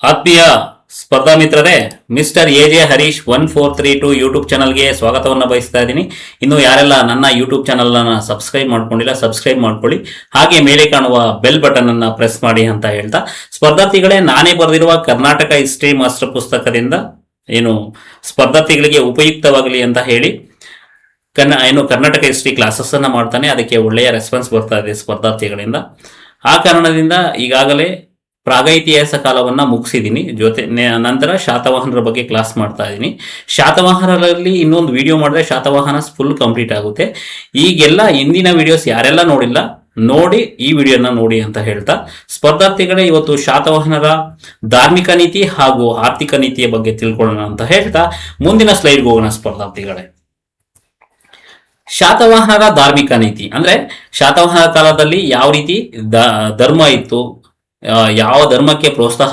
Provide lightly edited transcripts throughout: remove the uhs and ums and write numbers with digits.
ಆತ್ಮೀಯ ಸ್ಪರ್ಧಾ ಮಿತ್ರರೇ, ಮಿಸ್ಟರ್ ಎಜೆ ಹರೀಶ್ 1432 ಯೂಟ್ಯೂಬ್ ಚಾನಲ್ಗೆ ಸ್ವಾಗತವನ್ನು ಬಯಸ್ತಾ ಇದ್ದೀನಿ. ಇನ್ನು ಯಾರೆಲ್ಲ ನನ್ನ ಯೂಟ್ಯೂಬ್ ಚಾನಲ್ ಅನ್ನ ಸಬ್ಸ್ಕ್ರೈಬ್ ಮಾಡ್ಕೊಂಡಿಲ್ಲ, ಸಬ್ಸ್ಕ್ರೈಬ್ ಮಾಡ್ಕೊಳ್ಳಿ. ಹಾಗೆ ಮೇಲೆ ಕಾಣುವ ಬೆಲ್ ಬಟನ್ ಅನ್ನ ಪ್ರೆಸ್ ಮಾಡಿ ಅಂತ ಹೇಳ್ತಾ, ಸ್ಪರ್ಧಾರ್ಥಿಗಳೇ, ನಾನೇ ಬರೆದಿರುವ ಕರ್ನಾಟಕ ಹಿಸ್ಟ್ರಿ ಮಾಸ್ಟರ್ ಪುಸ್ತಕದಿಂದ ಸ್ಪರ್ಧಾರ್ಥಿಗಳಿಗೆ ಉಪಯುಕ್ತವಾಗಲಿ ಅಂತ ಹೇಳಿ ಕರ್ನಾಟಕ ಹಿಸ್ಟ್ರಿ ಕ್ಲಾಸಸ್ ಅನ್ನ ಮಾಡ್ತಾನೆ. ಅದಕ್ಕೆ ಒಳ್ಳೆಯ ರೆಸ್ಪಾನ್ಸ್ ಬರ್ತಾ ಇದೆ ಸ್ಪರ್ಧಾರ್ಥಿಗಳಿಂದ. ಆ ಕಾರಣದಿಂದ ಈಗಾಗಲೇ ಪ್ರಾಗೈತಿಹಾಸ ಕಾಲವನ್ನ ಮುಗಿಸಿದ್ದೀನಿ. ನಂತರ ಶಾತವಾಹನರ ಬಗ್ಗೆ ಕ್ಲಾಸ್ ಮಾಡ್ತಾ ಇದ್ದೀನಿ. ಶಾತವಾಹನರಲ್ಲಿ ಇನ್ನೊಂದು ವಿಡಿಯೋ ಮಾಡಿದ್ರೆ ಶಾತವಾಹನ ಫುಲ್ ಕಂಪ್ಲೀಟ್ ಆಗುತ್ತೆ. ಈಗೆಲ್ಲ ಹಿಂದಿನ ವಿಡಿಯೋಸ್ ಯಾರೆಲ್ಲ ನೋಡಿಲ್ಲ, ನೋಡಿ ಈ ವಿಡಿಯೋನ ನೋಡಿ ಅಂತ ಹೇಳ್ತಾ, ಸ್ಪರ್ಧಾರ್ಥಿಗಳೇ, ಇವತ್ತು ಶಾತವಾಹನರ ಧಾರ್ಮಿಕ ನೀತಿ ಹಾಗೂ ಆರ್ಥಿಕ ನೀತಿಯ ಬಗ್ಗೆ ತಿಳ್ಕೊಳ್ಳೋಣ ಅಂತ ಹೇಳ್ತಾ ಮುಂದಿನ ಸ್ಲೈಡ್ಗೆ ಹೋಗೋಣ. ಸ್ಪರ್ಧಾರ್ಥಿಗಳೇ, ಶಾತವಾಹನರ ಧಾರ್ಮಿಕ ನೀತಿ ಅಂದ್ರೆ ಶಾತವಾಹನ ಕಾಲದಲ್ಲಿ ಯಾವ ರೀತಿ ಧರ್ಮ ಇತ್ತು, ಯಾವ ಧರ್ಮಕ್ಕೆ ಪ್ರೋತ್ಸಾಹ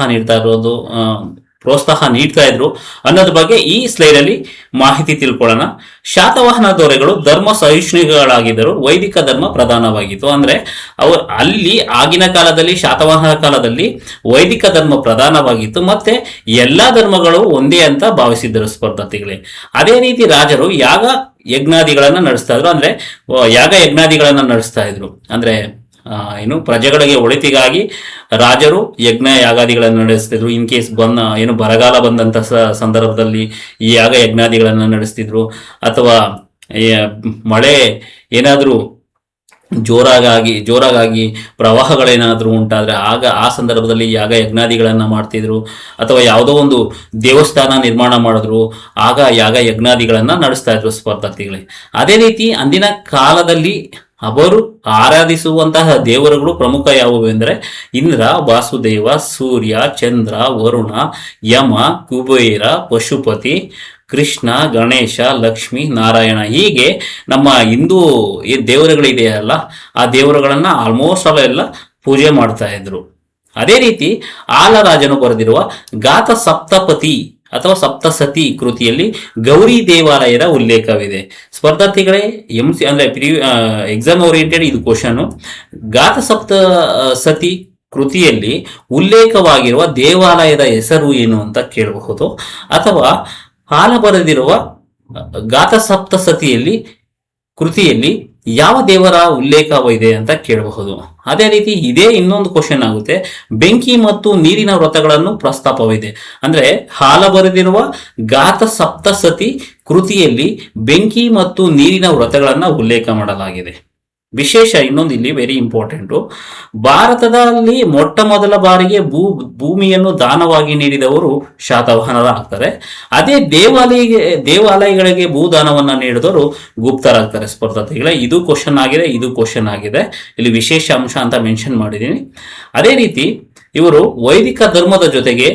ನೀಡ್ತಾ ಇದ್ರು ಅನ್ನೋದ್ರ ಬಗ್ಗೆ ಈ ಸ್ಲೈಡ್ ಅಲ್ಲಿ ಮಾಹಿತಿ ತಿಳ್ಕೊಳ್ಳೋಣ. ಶಾತವಾಹನ ದೊರೆಗಳು ಧರ್ಮ ಸಹಿಷ್ಣುಗಳಾಗಿದ್ದರು, ವೈದಿಕ ಧರ್ಮ ಪ್ರಧಾನವಾಗಿತ್ತು. ಅಂದ್ರೆ ಅಲ್ಲಿ ಆಗಿನ ಕಾಲದಲ್ಲಿ, ಶಾತವಾಹನ ಕಾಲದಲ್ಲಿ ವೈದಿಕ ಧರ್ಮ ಪ್ರಧಾನವಾಗಿತ್ತು, ಮತ್ತೆ ಎಲ್ಲಾ ಧರ್ಮಗಳು ಒಂದೇ ಅಂತ ಭಾವಿಸಿದ್ದರು ಸ್ಪರ್ಧಾರ್ಥಿಗಳೇ. ಅದೇ ರೀತಿ ರಾಜರು ಯಾಗ ಯಜ್ಞಾದಿಗಳನ್ನ ನಡೆಸ್ತಾ ಇದ್ರು. ಅಂದ್ರೆ ಯಾಗ ಯಜ್ಞಾದಿಗಳನ್ನ ನಡೆಸ್ತಾ ಇದ್ರು. ಅಂದ್ರೆ ಪ್ರಜೆಗಳಿಗೆ ಒಳಿತಿಗಾಗಿ ರಾಜರು ಯಜ್ಞ ಯಾಗಾದಿಗಳನ್ನು ನಡೆಸ್ತಿದ್ರು. ಇನ್ ಕೇಸ್ ಬರಗಾಲ ಬಂದಂತ ಸಂದರ್ಭದಲ್ಲಿ ಈ ಯಾಗ ಯಜ್ಞಾದಿಗಳನ್ನ ನಡೆಸ್ತಿದ್ರು. ಅಥವಾ ಮಳೆ ಏನಾದ್ರೂ ಜೋರಾಗಿ ಪ್ರವಾಹಗಳೇನಾದ್ರೂ ಉಂಟಾದ್ರೆ ಆಗ ಆ ಸಂದರ್ಭದಲ್ಲಿ ಯಾಗ ಯಜ್ಞಾದಿಗಳನ್ನ ಮಾಡ್ತಿದ್ರು. ಅಥವಾ ಯಾವುದೋ ಒಂದು ದೇವಸ್ಥಾನ ನಿರ್ಮಾಣ ಮಾಡಿದ್ರು, ಆಗ ಯಾಗ ಯಜ್ಞಾದಿಗಳನ್ನ ನಡೆಸ್ತಾ ಇದ್ರು ಸ್ಪರ್ಧಾರ್ಥಿಗಳೇ. ಅದೇ ರೀತಿ ಅಂದಿನ ಕಾಲದಲ್ಲಿ ಅವರು ಆರಾಧಿಸುವಂತಹ ದೇವರುಗಳು ಪ್ರಮುಖ ಯಾವುವು ಎಂದರೆ ಇಂದ್ರ, ವಾಸುದೇವ, ಸೂರ್ಯ, ಚಂದ್ರ, ವರುಣ, ಯಮ, ಕುಬೇರ, ಪಶುಪತಿ, ಕೃಷ್ಣ, ಗಣೇಶ, ಲಕ್ಷ್ಮಿ, ನಾರಾಯಣ. ಹೀಗೆ ನಮ್ಮ ಹಿಂದೂ ದೇವರುಗಳಿದೆಯಲ್ಲ, ಆ ದೇವರುಗಳನ್ನ ಆಲ್ಮೋಸ್ಟ್ ಎಲ್ಲ ಪೂಜೆ ಮಾಡ್ತಾ ಇದ್ರು. ಅದೇ ರೀತಿ ಆಲರಾಜನು ಬರೆದಿರುವ ಗಾತ ಸಪ್ತಪತಿ ಅಥವಾ ಸಪ್ತಸತಿ ಕೃತಿಯಲ್ಲಿ ಗೌರಿ ದೇವಾಲಯದ ಉಲ್ಲೇಖವಿದೆ. ಸ್ಪರ್ಧಾರ್ಥಿಗಳೇ, ಅಂದ್ರೆ ಎಕ್ಸಾಮ್ ಓರಿಯೆಂಟೆಡ್ ಇದು ಕ್ವಶನ್. ಗಾತ ಸಪ್ತಸತಿ ಕೃತಿಯಲ್ಲಿ ಉಲ್ಲೇಖವಾಗಿರುವ ದೇವಾಲಯದ ಹೆಸರು ಏನು ಅಂತ ಕೇಳಬಹುದು. ಅಥವಾ ಹಾಲ ಬರೆದಿರುವ ಗಾತ ಸಪ್ತಸತಿಯಲ್ಲಿ ಕೃತಿಯಲ್ಲಿ ಯಾವ ದೇವರ ಉಲ್ಲೇಖವಿದೆ ಅಂತ ಕೇಳಬಹುದು. ಅದೇ ರೀತಿ ಇದೇ ಇನ್ನೊಂದು ಕ್ವಶನ್ ಆಗುತ್ತೆ. ಬೆಂಕಿ ಮತ್ತು ನೀರಿನ ವ್ರತಗಳನ್ನು ಪ್ರಸ್ತಾಪವಿದೆ. ಅಂದ್ರೆ ಹಾಲ ಬರೆದಿರುವ ಗಾತ ಸಪ್ತಸತಿ ಕೃತಿಯಲ್ಲಿ ಬೆಂಕಿ ಮತ್ತು ನೀರಿನ ವ್ರತಗಳನ್ನ ಉಲ್ಲೇಖ ಮಾಡಲಾಗಿದೆ. ವಿಶೇಷ ಇನ್ನೊಂದು ಇಲ್ಲಿ ವೆರಿ ಇಂಪಾರ್ಟೆಂಟು, ಭಾರತದಲ್ಲಿ ಮೊಟ್ಟ ಮೊದಲ ಬಾರಿಗೆ ಭೂಮಿಯನ್ನು ದಾನವಾಗಿ ನೀಡಿದವರು ಶಾತವಾಹನರಾಗ್ತಾರೆ. ಅದೇ ದೇವಾಲಯಗಳಿಗೆ ಭೂದಾನವನ್ನ ನೀಡಿದವರು ಗುಪ್ತರಾಗ್ತಾರೆ ಸ್ಪರ್ಧಾರ್ಥಿಗಳೇ. ಇದು ಕ್ವಶನ್ ಆಗಿದೆ, ಇಲ್ಲಿ ವಿಶೇಷ ಅಂಶ ಅಂತ ಮೆನ್ಷನ್ ಮಾಡಿದ್ದೀನಿ. ಅದೇ ರೀತಿ ಇವರು ವೈದಿಕ ಧರ್ಮದ ಜೊತೆಗೆ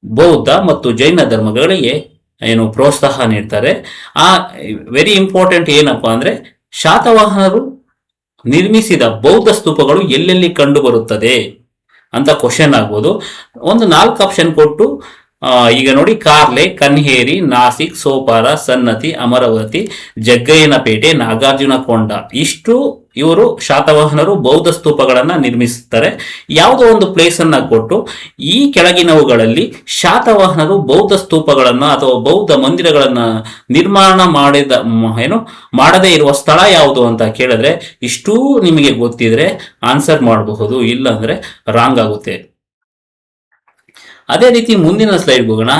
ಬೌದ್ಧ ಮತ್ತು ಜೈನ ಧರ್ಮಗಳಿಗೆ ಪ್ರೋತ್ಸಾಹ ನೀಡ್ತಾರೆ. ವೆರಿ ಇಂಪಾರ್ಟೆಂಟ್ ಏನಪ್ಪಾ ಅಂದ್ರೆ, ಶಾತವಾಹನರು ನಿರ್ಮಿಸಿದ ಬೌದ್ಧ ಸ್ತೂಪಗಳು ಎಲ್ಲೆಲ್ಲಿ ಕಂಡು ಬರುತ್ತದೆ ಅಂತ ಕ್ವಶನ್ ಆಗ್ಬೋದು. ಒಂದು 4 ಆಪ್ಷನ್ ಕೊಟ್ಟು, ಈಗ ನೋಡಿ, ಕಾರ್ಲೆ, ಕನ್ಹೇರಿ, ನಾಸಿಕ್, ಸೋಪಾರ, ಸನ್ನತಿ, ಅಮರಾವತಿ, ಜಗ್ಗಯ್ಯನಪೇಟೆ, ನಾಗಾರ್ಜುನಕೊಂಡ. ಇಷ್ಟು ಇವರು ಶಾತವಾಹನರು ಬೌದ್ಧ ಸ್ತೂಪಗಳನ್ನ ನಿರ್ಮಿಸುತ್ತಾರೆ. ಯಾವುದೋ ಒಂದು ಪ್ಲೇಸ್ ಅನ್ನ ಕೊಟ್ಟು ಈ ಕೆಳಗಿನವುಗಳಲ್ಲಿ ಶಾತವಾಹನರು ಬೌದ್ಧ ಸ್ತೂಪಗಳನ್ನ ಅಥವಾ ಬೌದ್ಧ ಮಂದಿರಗಳನ್ನ ನಿರ್ಮಾಣ ಮಾಡದೇ ಇರುವ ಸ್ಥಳ ಯಾವುದು ಅಂತ ಕೇಳಿದ್ರೆ, ಇಷ್ಟೂ ನಿಮಗೆ ಗೊತ್ತಿದ್ರೆ ಆನ್ಸರ್ ಮಾಡಬಹುದು, ಇಲ್ಲ ಅಂದ್ರೆ ರಾಂಗ್ ಆಗುತ್ತೆ. ಅದೇ ರೀತಿ ಮುಂದಿನ ಸ್ಲೈಡ್ ಹೋಗೋಣ.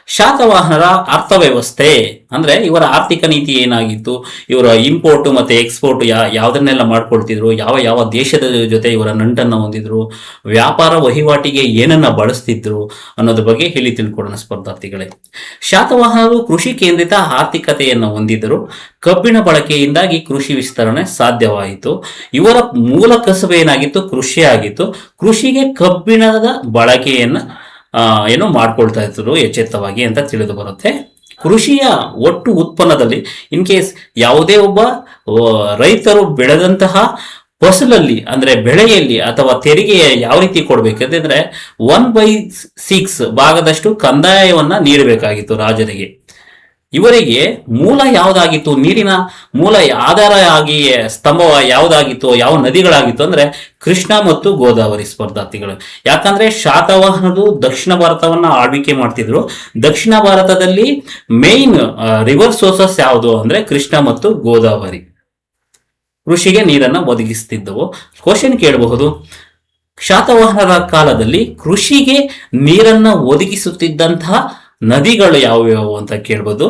ಶಾತವಾಹನರ ಅರ್ಥವ್ಯವಸ್ಥೆ ಅಂದ್ರೆ ಇವರ ಆರ್ಥಿಕ ನೀತಿ ಏನಾಗಿತ್ತು, ಇವರ ಇಂಪೋರ್ಟ್ ಮತ್ತೆ ಎಕ್ಸ್ಪೋರ್ಟ್ ಯಾವ್ದನ್ನೆಲ್ಲ ಮಾಡ್ಕೊಳ್ತಿದ್ರು, ಯಾವ ದೇಶದ ಜೊತೆ ಇವರ ನಂಟನ್ನ ಹೊಂದಿದ್ರು, ವ್ಯಾಪಾರ ವಹಿವಾಟಿಗೆ ಏನನ್ನ ಬಳಸ್ತಿದ್ರು ಅನ್ನೋದ್ರ ಬಗ್ಗೆ ಹೇಳಿ ತಿಳ್ಕೊಡೋಣ ಸ್ಪರ್ಧಾರ್ಥಿಗಳೇ. ಶಾತವಾಹನರು ಕೃಷಿ ಕೇಂದ್ರಿತ ಆರ್ಥಿಕತೆಯನ್ನು ಹೊಂದಿದ್ದರು. ಕಬ್ಬಿಣ ಬಳಕೆಯಿಂದಾಗಿ ಕೃಷಿ ವಿಸ್ತರಣೆ ಸಾಧ್ಯವಾಯಿತು. ಇವರ ಮೂಲ ಕಸುಬು ಏನಾಗಿತ್ತು, ಕೃಷಿ ಆಗಿತ್ತು. ಕೃಷಿಗೆ ಕಬ್ಬಿಣದ ಬಳಕೆಯನ್ನ ಮಾಡ್ಕೊಳ್ತಾ ಇದ್ರು ಎಚ್ಚೆತ್ತವಾಗಿ ಅಂತ ತಿಳಿದು ಬರುತ್ತೆ. ಕೃಷಿಯ ಒಟ್ಟು ಉತ್ಪನ್ನದಲ್ಲಿ ಇನ್ ಕೇಸ್ ಯಾವುದೇ ಒಬ್ಬ ರೈತರು ಬೆಳೆದಂತಹ ಫಸಲಲ್ಲಿ ಅಂದ್ರೆ ಬೆಳೆಯಲ್ಲಿ ಅಥವಾ ತೆರಿಗೆಯ ಯಾವ ರೀತಿ ಕೊಡ್ಬೇಕಂದ್ರೆ 1/6 ಭಾಗದಷ್ಟು ಕಂದಾಯವನ್ನ ನೀಡಬೇಕಾಗಿತ್ತು ರಾಜರಿಗೆ. ಇವರಿಗೆ ಮೂಲ ಯಾವುದಾಗಿತ್ತು, ನೀರಿನ ಮೂಲ ಆಧಾರ ಆಗಿ ಸ್ತಂಭ ಯಾವುದಾಗಿತ್ತು, ಯಾವ ನದಿಗಳಾಗಿತ್ತು ಅಂದ್ರೆ ಕೃಷ್ಣ ಮತ್ತು ಗೋದಾವರಿ ಸ್ಪರ್ಧಾರ್ಥಿಗಳು. ಯಾಕಂದ್ರೆ ಶಾತವಾಹನರು ದಕ್ಷಿಣ ಭಾರತವನ್ನ ಆಳ್ವಿಕೆ ಮಾಡ್ತಿದ್ರು. ದಕ್ಷಿಣ ಭಾರತದಲ್ಲಿ ಮೇನ್ ರಿವರ್ ಸೋರ್ಸಸ್ ಯಾವುದು ಅಂದ್ರೆ ಕೃಷ್ಣ ಮತ್ತು ಗೋದಾವರಿ ಕೃಷಿಗೆ ನೀರನ್ನು ಒದಗಿಸ್ತಿದ್ದವು. ಕ್ವಶನ್ ಕೇಳಬಹುದು, ಶಾತವಾಹನರ ಕಾಲದಲ್ಲಿ ಕೃಷಿಗೆ ನೀರನ್ನು ಒದಗಿಸುತ್ತಿದ್ದಂತಹ ನದಿಗಳು ಯಾವುವು ಅಂತ ಕೇಳ್ಬೋದು.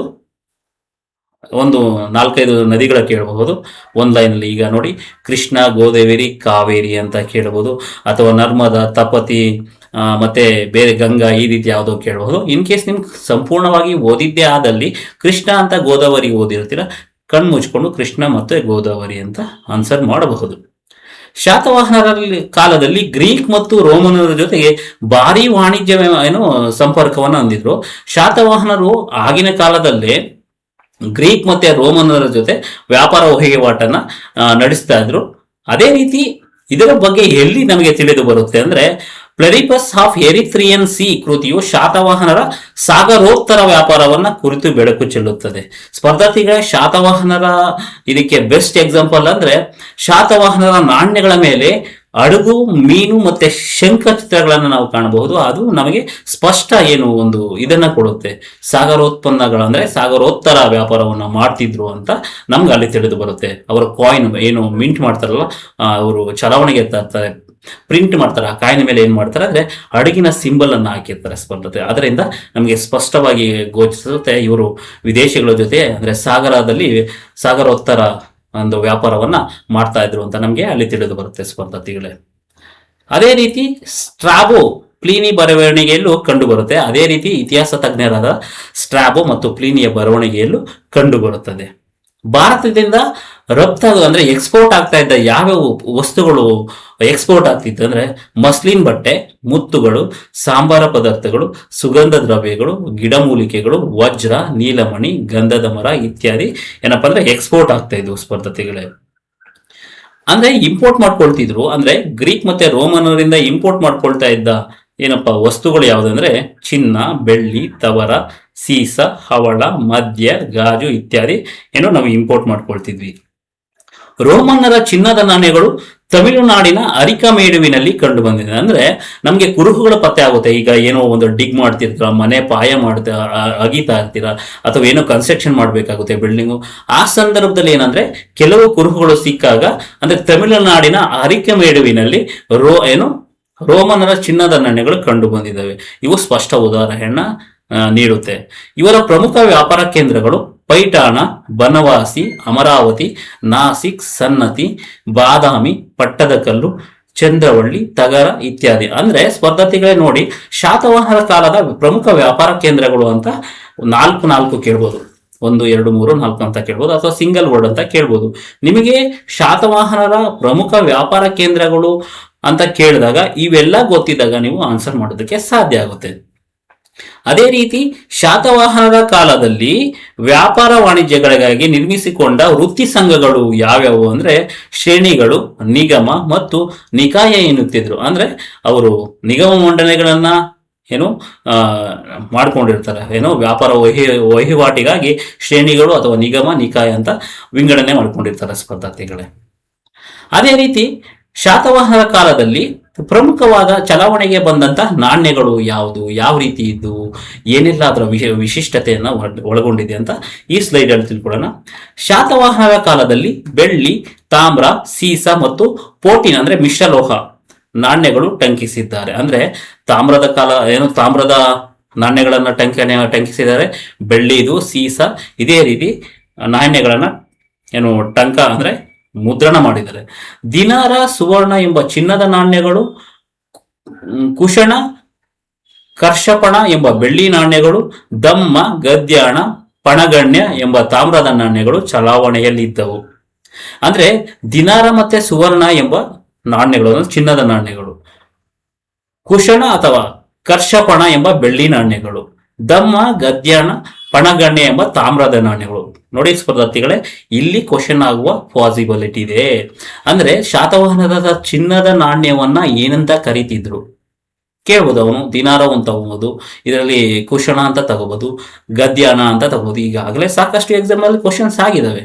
ಒಂದು 4-5 ನದಿಗಳ ಕೇಳಬಹುದು ಒಂದು ಲೈನಲ್ಲಿ. ಈಗ ನೋಡಿ, ಕೃಷ್ಣ, ಗೋದಾವರಿ, ಕಾವೇರಿ ಅಂತ ಕೇಳಬಹುದು, ಅಥವಾ ನರ್ಮದಾ, ತಪತಿ, ಮತ್ತೆ ಬೇರೆ ಗಂಗಾ, ಈ ರೀತಿ ಯಾವುದೋ ಕೇಳಬಹುದು. ಇನ್ ಕೇಸ್ ನಿಮ್ಗೆ ಸಂಪೂರ್ಣವಾಗಿ ಓದಿದ್ದೇ ಆದಲ್ಲಿ ಕೃಷ್ಣ ಅಂತ ಗೋದಾವರಿ ಓದಿರ್ತೀರ, ಕಣ್ಣು ಮುಚ್ಕೊಂಡು ಕೃಷ್ಣ ಮತ್ತು ಗೋದಾವರಿ ಅಂತ ಆನ್ಸರ್ ಮಾಡಬಹುದು. ಶಾತವಾಹನರ ಕಾಲದಲ್ಲಿ ಗ್ರೀಕ್ ಮತ್ತು ರೋಮನರ ಜೊತೆಗೆ ಭಾರಿ ವಾಣಿಜ್ಯ ಸಂಪರ್ಕವನ್ನು ಹೊಂದಿದ್ರು. ಶಾತವಾಹನರು ಆಗಿನ ಕಾಲದಲ್ಲೇ ಗ್ರೀಕ್ ಮತ್ತೆ ರೋಮನರ ಜೊತೆ ವ್ಯಾಪಾರ ವಹಿವಾಟನ್ನ ನಡೆಸ್ತಾ ಇದ್ರು. ಅದೇ ರೀತಿ ಇದರ ಬಗ್ಗೆ ಎಲ್ಲಿ ನಮಗೆ ತಿಳಿದು ಬರುತ್ತೆ ಅಂದ್ರೆ ಪ್ಲೆರಿಪಸ್ ಆಫ್ ಎರಿಥ್ರಿಯನ್ ಸಿ ಕೃತಿಯು ಶಾತವಾಹನರ ಸಾಗರೋತ್ತರ ವ್ಯಾಪಾರವನ್ನ ಕುರಿತು ಬೆಳಕು ಚೆಲ್ಲುತ್ತದೆ. ಸ್ಪರ್ಧಾರ್ಥಿಗಳ ಶಾತವಾಹನರ ಇದಕ್ಕೆ ಬೆಸ್ಟ್ ಎಕ್ಸಾಂಪಲ್ ಅಂದ್ರೆ ಶಾತವಾಹನರ ನಾಣ್ಯಗಳ ಮೇಲೆ ಹಡಗು, ಮೀನು ಮತ್ತೆ ಶಂಖ ಚಿತ್ರಗಳನ್ನು ನಾವು ಕಾಣಬಹುದು. ಅದು ನಮಗೆ ಸ್ಪಷ್ಟ ಒಂದು ಇದನ್ನ ಕೊಡುತ್ತೆ. ಸಾಗರೋತ್ಪನ್ನಗಳು ಅಂದ್ರೆ ಸಾಗರೋತ್ತರ ವ್ಯಾಪಾರವನ್ನ ಮಾಡ್ತಿದ್ರು ಅಂತ ನಮ್ಗೆ ಅಲ್ಲಿ ತಿಳಿದು ಬರುತ್ತೆ. ಅವರ ಕಾಯಿನ್ ಮಿಂಟ್ ಮಾಡ್ತಾರಲ್ಲ, ಅವರು ಚಲಾವಣೆಗೆ ತರ್ತಾರೆ, ಪ್ರಿಂಟ್ ಮಾಡ್ತಾರೆ. ಆ ಕಾಯಿನ ಮೇಲೆ ಏನ್ ಮಾಡ್ತಾರೆ ಅಂದ್ರೆ ಹಡಗಿನ ಸಿಂಬಲ್ ಅನ್ನ ಹಾಕಿರ್ತಾರೆ ಸ್ಪರ್ಧತೆ. ಅದರಿಂದ ನಮಗೆ ಸ್ಪಷ್ಟವಾಗಿ ಗೋಚರಿಸುತ್ತೆ ಇವರು ವಿದೇಶಿಗಳ ಜೊತೆ ಅಂದ್ರೆ ಸಾಗರೋತ್ತರ ಒಂದು ವ್ಯಾಪಾರವನ್ನ ಮಾಡ್ತಾ ಇದ್ರು ಅಂತ ನಮಗೆ ಅಲ್ಲಿ ತಿಳಿದು ಬರುತ್ತೆ ಸ್ಪರ್ಧಾರ್ಥಿಗಳೇ. ಅದೇ ರೀತಿ ಸ್ಟ್ರಾಬೋ, ಪ್ಲೀನಿ ಬರವಣಿಗೆಯಲ್ಲೂ ಕಂಡು ಬರುತ್ತೆ. ಅದೇ ರೀತಿ ಇತಿಹಾಸ ತಜ್ಞರಾದ ಸ್ಟ್ರಾಬೋ ಮತ್ತು ಪ್ಲೀನಿಯ ಬರವಣಿಗೆಯಲ್ಲೂ ಕಂಡು ಬರುತ್ತದೆ. ಭಾರತದಿಂದ ರಫ್ತಾಗ ಅಂದ್ರೆ ಎಕ್ಸ್ಪೋರ್ಟ್ ಆಗ್ತಾ ಇದ್ದ ಯಾವ್ಯಾವ ವಸ್ತುಗಳು ಎಕ್ಸ್ಪೋರ್ಟ್ ಆಗ್ತಿತ್ತು ಅಂದ್ರೆ ಮಸ್ಲಿನ್ ಬಟ್ಟೆ, ಮುತ್ತುಗಳು, ಸಾಂಬಾರ ಪದಾರ್ಥಗಳು, ಸುಗಂಧ ದ್ರವ್ಯಗಳು, ಗಿಡಮೂಲಿಕೆಗಳು, ವಜ್ರ, ನೀಲಮಣಿ, ಗಂಧದ ಮರ ಇತ್ಯಾದಿ ಏನಪ್ಪಾ ಅಂದ್ರೆ ಎಕ್ಸ್ಪೋರ್ಟ್ ಆಗ್ತಾ ಇದ್ವು ಸ್ಪರ್ಧತೆಗಳೇ. ಅಂದ್ರೆ ಇಂಪೋರ್ಟ್ ಮಾಡ್ಕೊಳ್ತಿದ್ರು. ಅಂದ್ರೆ ಗ್ರೀಕ್ ಮತ್ತೆ ರೋಮನರಿಂದ ಇಂಪೋರ್ಟ್ ಮಾಡ್ಕೊಳ್ತಾ ಇದ್ದ ವಸ್ತುಗಳು ಯಾವುದಂದ್ರೆ ಚಿನ್ನ, ಬೆಳ್ಳಿ, ತವರ, ಸೀಸ, ಹವಳ, ಮದ್ಯ, ಗಾಜು ಇತ್ಯಾದಿ ನಾವು ಇಂಪೋರ್ಟ್ ಮಾಡ್ಕೊಳ್ತಿದ್ವಿ. ರೋಮನ್ನರ ಚಿನ್ನದ ನಾಣ್ಯಗಳು ತಮಿಳುನಾಡಿನ ಅರಿಕಮೇಡುವಿನಲ್ಲಿ ಕಂಡು ಬಂದಿದೆ. ಅಂದ್ರೆ ನಮ್ಗೆ ಕುರುಹುಗಳು ಪತ್ತೆ ಆಗುತ್ತೆ. ಈಗ ಒಂದು ಡಿಗ್ ಮಾಡ್ತಿರ್ತೀರ, ಮನೆ ಪಾಯ ಅಗಿತಾ ಇರ್ತೀರ, ಅಥವಾ ಕನ್ಸ್ಟ್ರಕ್ಷನ್ ಮಾಡ್ಬೇಕಾಗುತ್ತೆ ಬಿಲ್ಡಿಂಗು. ಆ ಸಂದರ್ಭದಲ್ಲಿ ಏನಂದ್ರೆ ಕೆಲವು ಕುರುಹುಗಳು ಸಿಕ್ಕಾಗ ಅಂದ್ರೆ ತಮಿಳುನಾಡಿನ ಅರಿಕಮೇಡುವಿನಲ್ಲಿ ರೋಮನರ ಚಿನ್ನದ ನಾಣ್ಯಗಳು ಕಂಡು ಬಂದಿದ್ದಾವೆ. ಇವು ಸ್ಪಷ್ಟ ಉದಾಹರಣೆಯನ್ನ ನೀಡುತ್ತೆ. ಇವರ ಪ್ರಮುಖ ವ್ಯಾಪಾರ ಕೇಂದ್ರಗಳು ಪೈಠಾಣ, ಬನವಾಸಿ, ಅಮರಾವತಿ, ನಾಸಿಕ್, ಸನ್ನತಿ, ಬಾದಾಮಿ, ಪಟ್ಟದಕಲ್ಲು, ಚಂದ್ರವಳ್ಳಿ, ತಗರ ಇತ್ಯಾದಿ. ಅಂದ್ರೆ ಸ್ಪರ್ಧಾರ್ಥಿಗಳೇ ನೋಡಿ, ಶಾತವಾಹನರ ಕಾಲದ ಪ್ರಮುಖ ವ್ಯಾಪಾರ ಕೇಂದ್ರಗಳು ಅಂತ 4 ಕೇಳ್ಬೋದು. 1, 2, 3, 4 ಅಂತ ಕೇಳ್ಬೋದು, ಅಥವಾ ಸಿಂಗಲ್ ವರ್ಡ್ ಅಂತ ಕೇಳ್ಬೋದು. ನಿಮಗೆ ಶಾತವಾಹನರ ಪ್ರಮುಖ ವ್ಯಾಪಾರ ಕೇಂದ್ರಗಳು ಅಂತ ಕೇಳಿದಾಗ ಇವೆಲ್ಲ ಗೊತ್ತಿದ್ದಾಗ ನೀವು ಆನ್ಸರ್ ಮಾಡೋದಕ್ಕೆ ಸಾಧ್ಯ ಆಗುತ್ತೆ. ಅದೇ ರೀತಿ ಶಾತವಾಹನರ ಕಾಲದಲ್ಲಿ ವ್ಯಾಪಾರ ವಾಣಿಜ್ಯಗಳಿಗಾಗಿ ನಿರ್ಮಿಸಿಕೊಂಡ ವೃತ್ತಿ ಸಂಘಗಳು ಯಾವ್ಯಾವು ಅಂದ್ರೆ ಶ್ರೇಣಿಗಳು, ನಿಗಮ ಮತ್ತು ನಿಕಾಯ ಎನ್ನುತ್ತಿದ್ರು. ಅಂದ್ರೆ ಅವರು ನಿಗಮ ಮಂಡನೆಗಳನ್ನ ಮಾಡ್ಕೊಂಡಿರ್ತಾರೆ. ವ್ಯಾಪಾರ ವಹಿವಾಟಿಗಾಗಿ ಶ್ರೇಣಿಗಳು ಅಥವಾ ನಿಗಮ, ನಿಕಾಯ ಅಂತ ವಿಂಗಡಣೆ ಮಾಡ್ಕೊಂಡಿರ್ತಾರೆ ಸ್ಪರ್ಧಾರ್ಥಿಗಳೇ. ಅದೇ ರೀತಿ ಶಾತವಾಹನರ ಕಾಲದಲ್ಲಿ ಪ್ರಮುಖವಾದ ಚಲಾವಣೆಗೆ ಬಂದಂತ ನಾಣ್ಯಗಳು ಯಾವುದು, ಯಾವ ರೀತಿ ಇದ್ದು, ಏನೆಲ್ಲ ಅದರ ವಿಶಿಷ್ಟತೆಯನ್ನ ಒಳಗೊಂಡಿದೆ ಅಂತ ಈ ಸ್ಲೈಡ್ ಅಲ್ಲಿ ತಿಳ್ಕೊಳ್ಳೋಣ. ಶಾತವಾಹನರ ಕಾಲದಲ್ಲಿ ಬೆಳ್ಳಿ, ತಾಮ್ರ, ಸೀಸ ಮತ್ತು ಪೋಟಿನ್ ಅಂದ್ರೆ ಮಿಶ್ರಲೋಹ ನಾಣ್ಯಗಳು ಟಂಕಿಸಿದ್ದಾರೆ. ಅಂದ್ರೆ ತಾಮ್ರದ ತಾಮ್ರದ ನಾಣ್ಯಗಳನ್ನ ಟಂಕಿಸಿದ್ದಾರೆ. ಬೆಳ್ಳಿದು, ಸೀಸ ಇದೇ ರೀತಿ ನಾಣ್ಯಗಳನ್ನ ಟಂಕ ಅಂದ್ರೆ ಮುದ್ರಣ ಮಾಡಿದ್ದಾರೆ. ದಿನಾರ, ಸುವರ್ಣ ಎಂಬ ಚಿನ್ನದ ನಾಣ್ಯಗಳು, ಕುಶಣ, ಕರ್ಷಪಣ ಎಂಬ ಬೆಳ್ಳಿ ನಾಣ್ಯಗಳು, ದಮ್ಮ, ಗದ್ಯಾಣ, ಪಣಗಣ್ಯ ಎಂಬ ತಾಮ್ರದ ನಾಣ್ಯಗಳು ಚಲಾವಣೆಯಲ್ಲಿದ್ದವು. ಅಂದ್ರೆ ದಿನಾರ ಮತ್ತೆ ಸುವರ್ಣ ಎಂಬ ನಾಣ್ಯಗಳು ಚಿನ್ನದ ನಾಣ್ಯಗಳು, ಕುಶಣ ಅಥವಾ ಕರ್ಷಪಣ ಎಂಬ ಬೆಳ್ಳಿ ನಾಣ್ಯಗಳು, ದಮ್ಮ, ಗದ್ಯಾಣ, ಪಣಗಣ್ಯ ಎಂಬ ತಾಮ್ರದ ನಾಣ್ಯಗಳು. ನೋಡಿ ಸ್ಪರ್ಧಾರ್ಥಿಗಳೇ, ಇಲ್ಲಿ ಕ್ವಶನ್ ಆಗುವ ಪಾಸಿಬಿಲಿಟಿ ಇದೆ. ಅಂದ್ರೆ ಶಾತವಾಹನದ ಚಿನ್ನದ ನಾಣ್ಯವನ್ನ ಏನಂತ ಕರೀತಿದ್ರು? ಕೇಳ್ಬೋದು. ಅವನು ದಿನಾರ ಅಂತ ತಗೋಬಹುದು, ಇದರಲ್ಲಿ ಕುಶಣ ಅಂತ ತಗೋಬಹುದು, ಗದ್ಯಾನ ಅಂತ ತಗೋಬಹುದು. ಈಗಾಗಲೇ ಸಾಕಷ್ಟು ಎಕ್ಸಾಮ್ ಅಲ್ಲಿ ಕ್ವಶನ್ಸ್ ಆಗಿದಾವೆ,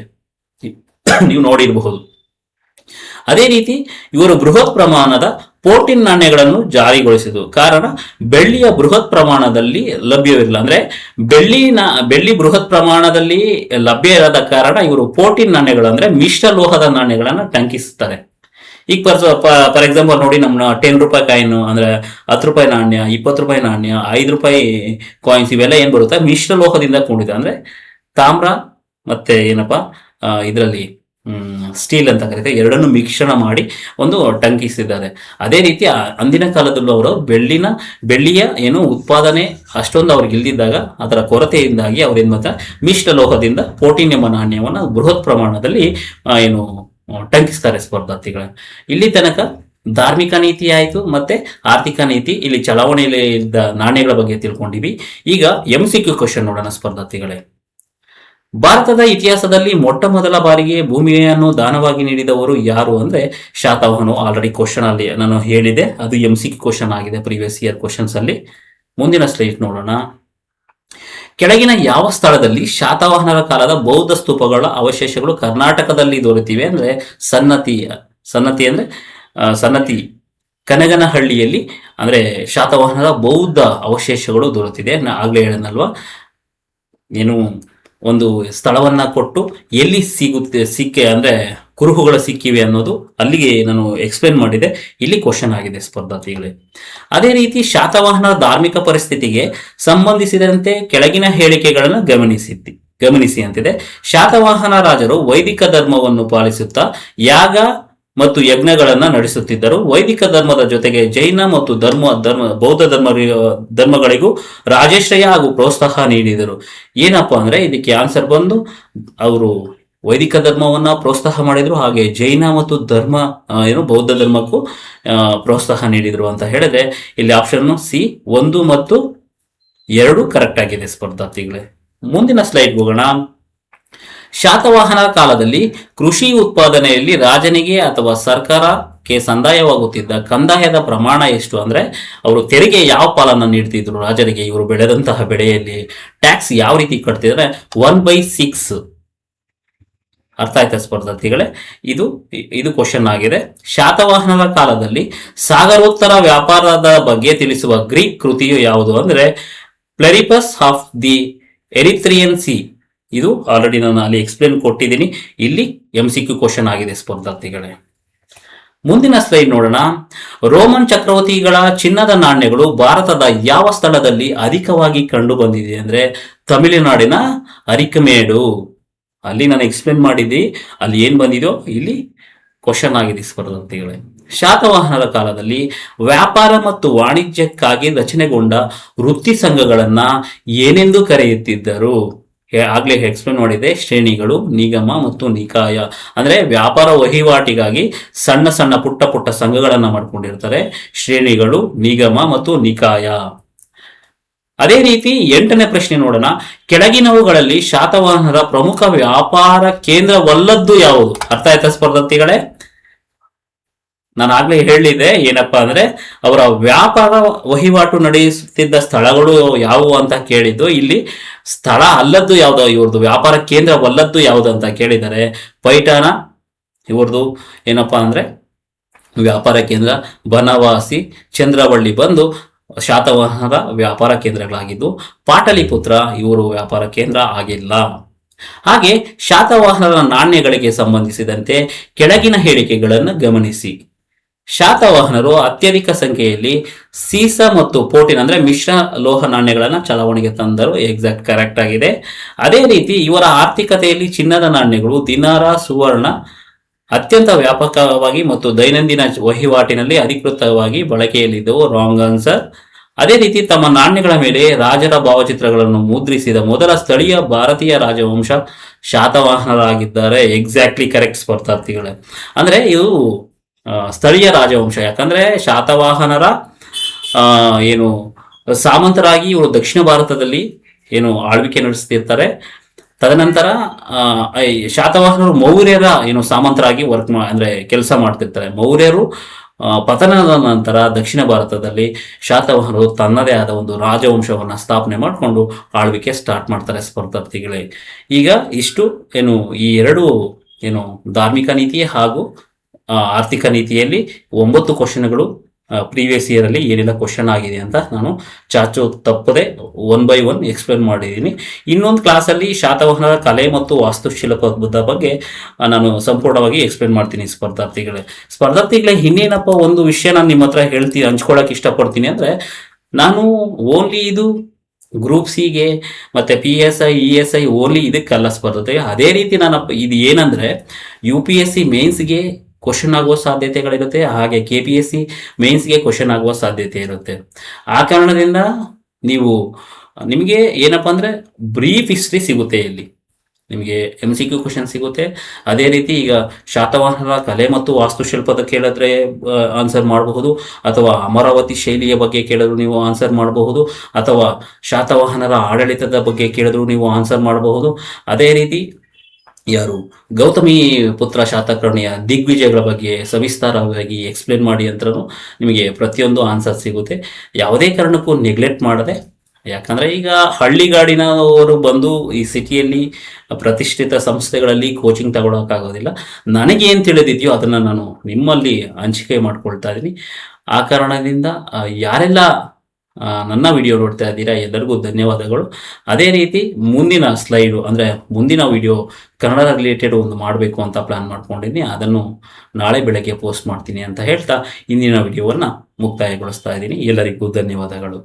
ನೀವು ನೋಡಿರಬಹುದು. ಅದೇ ರೀತಿ ಇವರು ಬೃಹತ್ ಪ್ರಮಾಣದ ಪೋರ್ಟಿನ್ ನಾಣ್ಯಗಳನ್ನು ಜಾರಿಗೊಳಿಸಿದರು. ಕಾರಣ ಬೆಳ್ಳಿಯ ಬೃಹತ್ ಪ್ರಮಾಣದಲ್ಲಿ ಲಭ್ಯವಿರಲಿಲ್ಲ. ಅಂದ್ರೆ ಬೆಳ್ಳಿ ಬೃಹತ್ ಪ್ರಮಾಣದಲ್ಲಿ ಲಭ್ಯ ಇರದ ಕಾರಣ ಇವರು ಪೋರ್ಟಿನ್ ನಾಣ್ಯಗಳು ಅಂದ್ರೆ ಮಿಶ್ರ ಲೋಹದ ನಾಣ್ಯಗಳನ್ನು ಟಂಕಿಸುತ್ತಾರೆ. ಈಗ ಫಾರ್ ಎಕ್ಸಾಂಪಲ್ ನೋಡಿ, ನಮ್ಮ 10 ರೂಪಾಯಿ ಕಾಯಿನ್ ಅಂದ್ರೆ 10 ರೂಪಾಯಿ ನಾಣ್ಯ, 20 ರೂಪಾಯಿ ನಾಣ್ಯ, 5 ರೂಪಾಯಿ ಕಾಯಿನ್ಸ್ ಇವೆಲ್ಲ ಏನ್ ಬರುತ್ತೆ, ಮಿಶ್ರ ಲೋಹದಿಂದ ಕೂಡಿದೆ. ಅಂದ್ರೆ ತಾಮ್ರ ಮತ್ತೆ ಏನಪ್ಪಾ ಇದರಲ್ಲಿ ಸ್ಟೀಲ್ ಅಂತ ಕರೀತಾರೆ, ಎರಡನ್ನು ಮಿಶ್ರಣ ಮಾಡಿ ಒಂದು ಟಂಕಿಸಿದ್ದಾರೆ. ಅದೇ ರೀತಿ ಅಂದಿನ ಕಾಲದಲ್ಲೂ ಅವರು ಬೆಳ್ಳಿಯ ಏನು ಉತ್ಪಾದನೆ ಅಷ್ಟೊಂದು ಅವ್ರಿಗೆ ಇಲ್ದಿದ್ದಾಗ ಅದರ ಕೊರತೆಯಿಂದಾಗಿ ಅವ್ರೇನ್ ಮಾಡ್ತಾರೆ, ಮಿಶ್ರ ಲೋಹದಿಂದ ಪೋರ್ಟಿನ್ ಎಂಬ ನಾಣ್ಯವನ್ನು ಬೃಹತ್ ಪ್ರಮಾಣದಲ್ಲಿ ಏನು ಟಂಕಿಸ್ತಾರೆ ಸ್ಪರ್ಧಾರ್ಥಿಗಳ. ಇಲ್ಲಿ ತನಕ ಧಾರ್ಮಿಕ ನೀತಿ ಆಯಿತು ಮತ್ತೆ ಆರ್ಥಿಕ ನೀತಿ, ಇಲ್ಲಿ ಚಲಾವಣೆಯಲ್ಲಿ ಇದ್ದ ನಾಣ್ಯಗಳ ಬಗ್ಗೆ ತಿಳ್ಕೊಂಡಿವಿ. ಈಗ MCQ ಕ್ವಶನ್ ನೋಡೋಣ ಸ್ಪರ್ಧಾರ್ಥಿಗಳೇ. ಭಾರತದ ಇತಿಹಾಸದಲ್ಲಿ ಮೊಟ್ಟ ಮೊದಲ ಬಾರಿಗೆ ಭೂಮಿಯನ್ನು ದಾನವಾಗಿ ನೀಡಿದವರು ಯಾರು ಅಂದ್ರೆ ಶಾತವಾಹನ. ಆಲ್ರೆಡಿ ಕ್ವಶನ್ ಅಲ್ಲಿ ನಾನು ಹೇಳಿದೆ, ಅದು MCQ ಕ್ವಶನ್ ಆಗಿದೆ ಪ್ರೀವಿಯಸ್ ಇಯರ್ ಕ್ವಶನ್ಸ್ ಅಲ್ಲಿ. ಮುಂದಿನ ಸ್ಲೈಡ್ ನೋಡೋಣ. ಕೆಳಗಿನ ಯಾವ ಸ್ಥಳದಲ್ಲಿ ಶಾತವಾಹನರ ಕಾಲದ ಬೌದ್ಧ ಸ್ತೂಪಗಳ ಅವಶೇಷಗಳು ಕರ್ನಾಟಕದಲ್ಲಿ ದೊರೆತಿವೆ ಅಂದ್ರೆ ಸನ್ನತಿ ಅಂದ್ರೆ ಸನ್ನತಿ ಕನಗನಹಳ್ಳಿಯಲ್ಲಿ ಅಂದ್ರೆ ಶಾತವಾಹನರ ಬೌದ್ಧ ಅವಶೇಷಗಳು ದೊರೆತಿದೆ. ಆಗ್ಲೇ ಹೇಳನಲ್ವಾ, ಏನು ಒಂದು ಸ್ಥಳವನ್ನ ಕೊಟ್ಟು ಎಲ್ಲಿ ಸಿಕ್ಕೆ ಅಂದ್ರೆ ಕುರುಹುಗಳು ಸಿಕ್ಕಿವೆ ಅನ್ನೋದು ಅಲ್ಲಿಗೆ ನಾನು ಎಕ್ಸ್ಪ್ಲೇನ್ ಮಾಡಿದೆ. ಇಲ್ಲಿ ಕ್ವಶನ್ ಆಗಿದೆ ಸ್ಪರ್ಧಾರ್ಥಿಗಳೇ. ಅದೇ ರೀತಿ ಶಾತವಾಹನ ಧಾರ್ಮಿಕ ಪರಿಸ್ಥಿತಿಗೆ ಸಂಬಂಧಿಸಿದಂತೆ ಕೆಳಗಿನ ಹೇಳಿಕೆಗಳನ್ನು ಗಮನಿಸಿ ಅಂತಿದೆ. ಶಾತವಾಹನ ರಾಜರು ವೈದಿಕ ಧರ್ಮವನ್ನು ಪಾಲಿಸುತ್ತಾ ಯಾಗ ಮತ್ತು ಯಜ್ಞಗಳನ್ನ ನಡೆಸುತ್ತಿದ್ದರು. ವೈದಿಕ ಧರ್ಮದ ಜೊತೆಗೆ ಜೈನ ಮತ್ತು ಬೌದ್ಧ ಧರ್ಮಗಳಿಗೂ ರಾಜಶ್ರಯ ಹಾಗೂ ಪ್ರೋತ್ಸಾಹ ನೀಡಿದರು. ಏನಪ್ಪಾ ಅಂದ್ರೆ ಇದಕ್ಕೆ ಆನ್ಸರ್ ಬಂದು ಅವರು ವೈದಿಕ ಧರ್ಮವನ್ನ ಪ್ರೋತ್ಸಾಹ ಮಾಡಿದ್ರು, ಹಾಗೆ ಜೈನ ಮತ್ತು ಬೌದ್ಧ ಧರ್ಮಕ್ಕೂ ಪ್ರೋತ್ಸಾಹ ನೀಡಿದ್ರು ಅಂತ ಹೇಳಿದ್ರೆ ಇಲ್ಲಿ ಆಪ್ಷನ್ ಸಿ 1 ಮತ್ತು 2 ಕರೆಕ್ಟ್ ಆಗಿದೆ ಸ್ಪರ್ಧಾರ್ಥಿಗಳೇ. ಮುಂದಿನ ಸ್ಲೈಡ್ ಹೋಗೋಣ. ಶಾತವಾಹನರ ಕಾಲದಲ್ಲಿ ಕೃಷಿ ಉತ್ಪಾದನೆಯಲ್ಲಿ ರಾಜನಿಗೆ ಅಥವಾ ಸರ್ಕಾರಕ್ಕೆ ಸಂದಾಯವಾಗುತ್ತಿದ್ದ ಕಂದಾಯದ ಪ್ರಮಾಣ ಎಷ್ಟು ಅಂದ್ರೆ ಅವರು ತೆರಿಗೆ ಯಾವ ಪಾಲನ್ನ ನೀಡ್ತಿದ್ರು ರಾಜರಿಗೆ, ಇವರು ಬೆಳೆದಂತಹ ಬೆಳೆಯಲ್ಲಿ ಟ್ಯಾಕ್ಸ್ ಯಾವ ರೀತಿ ಕಟ್ತಿದ್ರೆ 1/6. ಅರ್ಥ ಆಯ್ತಾ ಸ್ಪರ್ಧಾರ್ಥಿಗಳೇ? ಇದು ಕ್ವಶನ್ ಆಗಿದೆ. ಶಾತವಾಹನರ ಕಾಲದಲ್ಲಿ ಸಾಗರೋತ್ತರ ವ್ಯಾಪಾರದ ಬಗ್ಗೆ ತಿಳಿಸುವ ಗ್ರೀಕ್ ಕೃತಿಯು ಯಾವುದು ಅಂದ್ರೆ ಪ್ಲೆರಿಪಸ್ ಆಫ್ ದಿ ಎರಿಥ್ರಿಯನ್ ಸಿ. ಇದು ಆಲ್ರೆಡಿ ನಾನು ಅಲ್ಲಿ ಎಕ್ಸ್ಪ್ಲೇನ್ ಕೊಟ್ಟಿದ್ದೀನಿ. ಇಲ್ಲಿ MCQ ಕ್ವಶನ್ ಆಗಿದೆ ಸ್ಪರ್ಧಾರ್ಥಿಗಳೇ. ಮುಂದಿನ ಸ್ಲೈಡ್ ನೋಡೋಣ. ರೋಮನ್ ಚಕ್ರವರ್ತಿಗಳ ಚಿನ್ನದ ನಾಣ್ಯಗಳು ಭಾರತದ ಯಾವ ಸ್ಥಳದಲ್ಲಿ ಅಧಿಕವಾಗಿ ಕಂಡು ಬಂದಿದೆ ಅಂದ್ರೆ ತಮಿಳುನಾಡಿನ ಅರಿಕಮೇಡು. ಅಲ್ಲಿ ನಾನು ಎಕ್ಸ್ಪ್ಲೇನ್ ಮಾಡಿದ್ದೆ, ಅಲ್ಲಿ ಏನ್ ಬಂದಿದೋ ಇಲ್ಲಿ ಕ್ವಶನ್ ಆಗಿದೆ ಸ್ಪರ್ಧಾರ್ಥಿಗಳೇ. ಶಾತವಾಹನರ ಕಾಲದಲ್ಲಿ ವ್ಯಾಪಾರ ಮತ್ತು ವಾಣಿಜ್ಯಕ್ಕಾಗಿ ರಚನೆಗೊಂಡ ವೃತ್ತಿ ಸಂಘಗಳನ್ನ ಏನೆಂದು ಕರೆಯುತ್ತಿದ್ದರು? ಆಗ್ಲೇ ಎಕ್ಸ್ಪ್ಲೇನ್ ಮಾಡಿದೆ, ಶ್ರೇಣಿಗಳು, ನಿಗಮ ಮತ್ತು ನಿಕಾಯ. ಅಂದ್ರೆ ವ್ಯಾಪಾರ ವಹಿವಾಟಿಗಾಗಿ ಸಣ್ಣ ಪುಟ್ಟ ಸಂಘಗಳನ್ನ ಮಾಡ್ಕೊಂಡಿರ್ತಾರೆ, ಶ್ರೇಣಿಗಳು, ನಿಗಮ ಮತ್ತು ನಿಕಾಯ. ಅದೇ ರೀತಿ 8ನೇ ಪ್ರಶ್ನೆ ನೋಡೋಣ. ಕೆಳಗಿನವುಗಳಲ್ಲಿ ಶಾತವಾಹನರ ಪ್ರಮುಖ ವ್ಯಾಪಾರ ಕೇಂದ್ರವಲ್ಲದ್ದು ಯಾವುದು? ಅರ್ಥ ಆಯ್ತಾ ಸ್ಪರ್ಧಾರ್ಥಿಗಳೇ? ನಾನು ಆಗ್ಲೇ ಹೇಳಿದೆ ಏನಪ್ಪಾ ಅಂದ್ರೆ ಅವರ ವ್ಯಾಪಾರ ವಹಿವಾಟು ನಡೆಸುತ್ತಿದ್ದ ಸ್ಥಳಗಳು ಯಾವುವು ಅಂತ ಕೇಳಿದ್ದು. ಇಲ್ಲಿ ಸ್ಥಳ ಅಲ್ಲದ್ದು ಯಾವ್ದು, ಇವ್ರದ್ದು ವ್ಯಾಪಾರ ಕೇಂದ್ರವಲ್ಲದ್ದು ಯಾವುದು ಅಂತ ಕೇಳಿದ್ದಾರೆ. ಪೈಠಾಣ ಇವ್ರದ್ದು ಏನಪ್ಪಾ ಅಂದ್ರೆ ವ್ಯಾಪಾರ ಕೇಂದ್ರ. ಬನವಾಸಿ, ಚಂದ್ರವಳ್ಳಿ ಬಂದು ಶಾತವಾಹನರ ವ್ಯಾಪಾರ ಕೇಂದ್ರಗಳಾಗಿದ್ದು, ಪಾಟಲಿಪುತ್ರ ಇವರು ವ್ಯಾಪಾರ ಕೇಂದ್ರ ಆಗಿಲ್ಲ. ಹಾಗೆ ಶಾತವಾಹನರ ನಾಣ್ಯಗಳಿಗೆ ಸಂಬಂಧಿಸಿದಂತೆ ಕೆಳಗಿನ ಹೇಳಿಕೆಗಳನ್ನು ಗಮನಿಸಿ. ಶಾತವಾಹನರು ಅತ್ಯಧಿಕ ಸಂಖ್ಯೆಯಲ್ಲಿ ಸೀಸ ಮತ್ತು ಪೋರ್ಟಿನ್ ಅಂದ್ರೆ ಮಿಶ್ರ ಲೋಹ ನಾಣ್ಯಗಳನ್ನ ಚಲಾವಣೆಗೆ ತಂದರು. ಎಕ್ಸಾಕ್ಟ್ ಕರೆಕ್ಟ್ ಆಗಿದೆ. ಅದೇ ರೀತಿ ಇವರ ಆರ್ಥಿಕತೆಯಲ್ಲಿ ಚಿನ್ನದ ನಾಣ್ಯಗಳು, ದಿನಾರ, ಸುವರ್ಣ ಅತ್ಯಂತ ವ್ಯಾಪಕವಾಗಿ ಮತ್ತು ದೈನಂದಿನ ವಹಿವಾಟಿನಲ್ಲಿ ಅಧಿಕೃತವಾಗಿ ಬಳಕೆಯಲ್ಲಿದ್ದವು. Wrong answer. ಅದೇ ರೀತಿ ತಮ್ಮ ನಾಣ್ಯಗಳ ಮೇಲೆ ರಾಜರ ಭಾವಚಿತ್ರಗಳನ್ನು ಮುದ್ರಿಸಿದ ಮೊದಲ ಸ್ಥಳೀಯ ಭಾರತೀಯ ರಾಜವಂಶ ಶಾತವಾಹನರಾಗಿದ್ದಾರೆ. Exactly correct ಸ್ಪರ್ಧಾರ್ಥಿಗಳೇ. ಅಂದ್ರೆ ಇದು ಸ್ಥಳೀಯ ರಾಜವಂಶ, ಯಾಕಂದ್ರೆ ಶಾತವಾಹನರ ಏನು ಸಾಮಂತರಾಗಿ ಇವರು ದಕ್ಷಿಣ ಭಾರತದಲ್ಲಿ ಏನು ಆಳ್ವಿಕೆ ನಡೆಸ್ತಿರ್ತಾರೆ. ತದನಂತರ ಶಾತವಾಹನರು ಮೌರ್ಯರ ಏನು ಸಾಮಂತರಾಗಿ ಅಂದ್ರೆ ಕೆಲಸ ಮಾಡ್ತಿರ್ತಾರೆ. ಮೌರ್ಯರು ಪತನದ ನಂತರ ದಕ್ಷಿಣ ಭಾರತದಲ್ಲಿ ಶಾತವಾಹನರು ತನ್ನದೇ ಆದ ಒಂದು ರಾಜವಂಶವನ್ನು ಸ್ಥಾಪನೆ ಮಾಡಿಕೊಂಡು ಆಳ್ವಿಕೆ ಸ್ಟಾರ್ಟ್ ಮಾಡ್ತಾರೆ ಸ್ಪರ್ಧಾರ್ಥಿಗಳೇ. ಈಗ ಇಷ್ಟು ಏನು ಈ ಎರಡು ಏನು ಧಾರ್ಮಿಕ ನೀತಿ ಹಾಗೂ ಆರ್ಥಿಕ ನೀತಿಯಲ್ಲಿ 9 ಕ್ವಶನ್ಗಳು ಪ್ರೀವಿಯಸ್ ಇಯರ್ ಅಲ್ಲಿ ಏನೆಲ್ಲ ಕ್ವಶನ್ ಆಗಿದೆ ಅಂತ ನಾನು ಚಾಚು ತಪ್ಪದೆ 1 by 1 ಎಕ್ಸ್ಪ್ಲೇನ್ ಮಾಡಿದ್ದೀನಿ. ಇನ್ನೊಂದು ಕ್ಲಾಸಲ್ಲಿ ಶಾತವಾಹನರ ಕಲೆ ಮತ್ತು ವಾಸ್ತುಶಿಲ್ಪದ ಬಗ್ಗೆ ನಾನು ಸಂಪೂರ್ಣವಾಗಿ ಎಕ್ಸ್ಪ್ಲೇನ್ ಮಾಡ್ತೀನಿ ಸ್ಪರ್ಧಾರ್ಥಿಗಳೇ. ಇನ್ನೇನಪ್ಪ ಒಂದು ವಿಷಯ ನಾನು ನಿಮ್ಮ ಹತ್ರ ಹಂಚ್ಕೊಳಕ್ಕೆ ಇಷ್ಟಪಡ್ತೀನಿ ಅಂದರೆ, ನಾನು ಓನ್ಲಿ ಇದು ಗ್ರೂಪ್ ಸಿಗೆ ಮತ್ತು PSI ESI ಓನ್ಲಿ ಇದಕ್ಕಲ್ಲ ಸ್ಪರ್ಧೆಗೆ. ಅದೇ ರೀತಿ ಇದು ಏನಂದರೆ UPSC ಮೇನ್ಸ್ಗೆ ಕ್ವಶನ್ ಆಗುವ ಸಾಧ್ಯತೆಗಳಿರುತ್ತೆ, ಹಾಗೆ KPSC ಮೇನ್ಸ್ಗೆ ಕ್ವಶನ್ ಆಗುವ ಸಾಧ್ಯತೆ ಇರುತ್ತೆ. ಆ ಕಾರಣದಿಂದ ನಿಮಗೆ ಏನಪ್ಪ ಅಂದರೆ ಬ್ರೀಫ್ ಹಿಸ್ಟ್ರಿ ಸಿಗುತ್ತೆ, ಇಲ್ಲಿ ನಿಮಗೆ MCQ ಕ್ವಶನ್ ಸಿಗುತ್ತೆ. ಅದೇ ರೀತಿ ಈಗ ಶಾತವಾಹನರ ಕಲೆ ಮತ್ತು ವಾಸ್ತುಶಿಲ್ಪದ ಕೇಳಿದ್ರೆ ಆನ್ಸರ್ ಮಾಡಬಹುದು, ಅಥವಾ ಅಮರಾವತಿ ಶೈಲಿಯ ಬಗ್ಗೆ ಕೇಳಿದ್ರು ನೀವು ಆನ್ಸರ್ ಮಾಡಬಹುದು, ಅಥವಾ ಶಾತವಾಹನರ ಆಡಳಿತದ ಬಗ್ಗೆ ಕೇಳಿದ್ರು ನೀವು ಆನ್ಸರ್ ಮಾಡಬಹುದು. ಅದೇ ರೀತಿ ಗೌತಮಿ ಪುತ್ರ ಶಾತಕರ್ಣಿಯ ದಿಗ್ವಿಜಯಗಳ ಬಗ್ಗೆ ಸವಿಸ್ತಾರವಾಗಿ ಎಕ್ಸ್ಪ್ಲೇನ್ ಮಾಡಿ ಅಂತಲೂ ನಿಮಗೆ ಪ್ರತಿಯೊಂದು ಆನ್ಸರ್ ಸಿಗುತ್ತೆ. ಯಾವುದೇ ಕಾರಣಕ್ಕೂ ನೆಗ್ಲೆಕ್ಟ್ ಮಾಡದೆ, ಯಾಕಂದರೆ ಈಗ ಹಳ್ಳಿಗಾಡಿನವರು ಬಂದು ಈ ಸಿಟಿಯಲ್ಲಿ ಪ್ರತಿಷ್ಠಿತ ಸಂಸ್ಥೆಗಳಲ್ಲಿ ಕೋಚಿಂಗ್ ತಗೊಳ್ಳೋಕ್ಕಾಗೋದಿಲ್ಲ. ನನಗೇನು ತಿಳಿದಿದೆಯೋ ಅದನ್ನು ನಾನು ನಿಮ್ಮಲ್ಲಿ ಹಂಚಿಕೆ ಮಾಡ್ಕೊಳ್ತಾ ಇದ್ದೀನಿ. ಆ ಕಾರಣದಿಂದ ಯಾರೆಲ್ಲ ನನ್ನ ವಿಡಿಯೋ ನೋಡ್ತಾ ಇದ್ದೀರಾ ಎಲ್ಲರಿಗೂ ಧನ್ಯವಾದಗಳು. ಅದೇ ರೀತಿ ಮುಂದಿನ ಸ್ಲೈಡು ಅಂದರೆ ಮುಂದಿನ ವಿಡಿಯೋ ಕನ್ನಡ ರಿಲೇಟೆಡ್ ಒಂದು ಮಾಡಬೇಕು ಅಂತ ಪ್ಲ್ಯಾನ್ ಮಾಡ್ಕೊಂಡಿದ್ದೀನಿ. ಅದನ್ನು ನಾಳೆ ಬೆಳಗ್ಗೆ ಪೋಸ್ಟ್ ಮಾಡ್ತೀನಿ ಅಂತ ಹೇಳ್ತಾ ಇಂದಿನ ವಿಡಿಯೋವನ್ನು ಮುಕ್ತಾಯಗೊಳಿಸ್ತಾ ಇದ್ದೀನಿ. ಎಲ್ಲರಿಗೂ ಧನ್ಯವಾದಗಳು.